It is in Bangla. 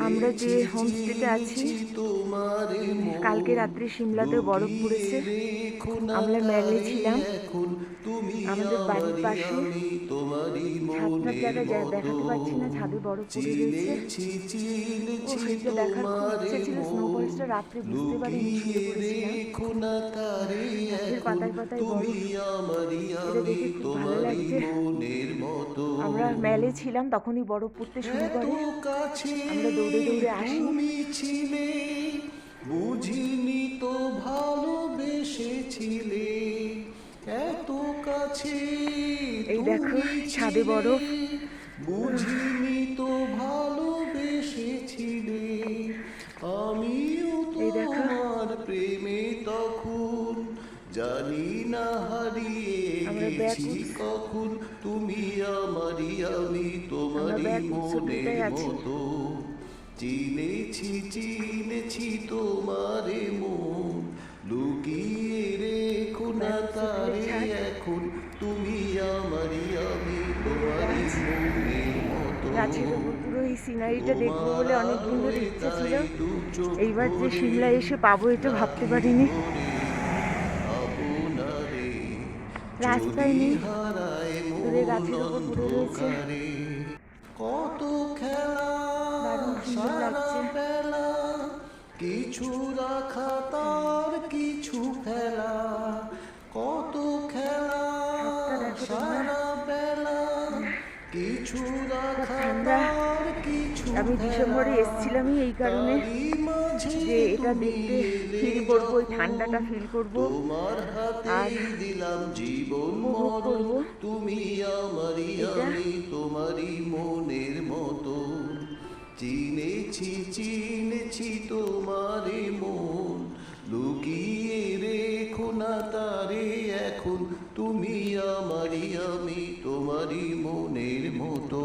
আমরা যে হোমস্টেতে আছি, কালকে রাত্রে সিমলাতে বরফ পড়েছে। আমরা মেলে ছিলাম, আমাদের বাড়ির পাশে। ছাদটার জায়গায় দেখাতে পাচ্ছি না, ছাদে বরফ পড়ে রয়েছে। ও, এটা দেখার খুব ইচ্ছে ছিল। স্নোফলসটা রাত্রে বুঝতে পারিনি, শুয়ে পড়েছিলাম। গাছের পাতায় পাতায় বরফ, এটা দেখে খুব ভালো লাগছে। আমরা মেলে ছিলাম, তখনই বরফ পড়তে শুরু করে। আমরা দৌড়ে দৌড়ে আসি। বুঝিনি তো ভালোবেসেছিলে এত কাছে এই দেখো ছাদে বরফ। বুঝিনি তো ভালোবেসেছিলে আমিও এই দেখো তোমার প্রেমে তখন জানি না হারিয়ে গেছি কখন তুমি আমারই আমি তোমারই মনের মতো চিনেছি তোমারে মন লুকিয়ে রেখো না তারে এখন তুমি আমারই আমি তোমারই মনের মতো গাছের উপর পুরো এই সিনারিটা দেখবো বলে অনেকদিন ধরে ইচ্ছে ছিল। এইবার যে সিমলায় এসে পাবো এটা ভাবতে পারিনি। রাস্তায় নেই, দূরে গাছের উপর পড়ে রয়েছে। কত খেলা দারুণ সুন্দর লাগছে। কিছু রাখা তার কিছু ফেলা কত খেলা সারা বেলা কিছু রাখা তার কিছু। আমি ডিসেম্বরে এসেছিলামই এই কারণে যে এটা দেখতে ফিল করবো, ওই ঠান্ডাটা ফিল করবো আর দিলাম জীবন উপভোগ করবো। তুমি আমারই আমি তোমারই মনের মতো চিনেছি তোমারে মন লুকিয়ে রেখো না তারে এখন তুমি আমারই আমি তোমারই মনের মতো।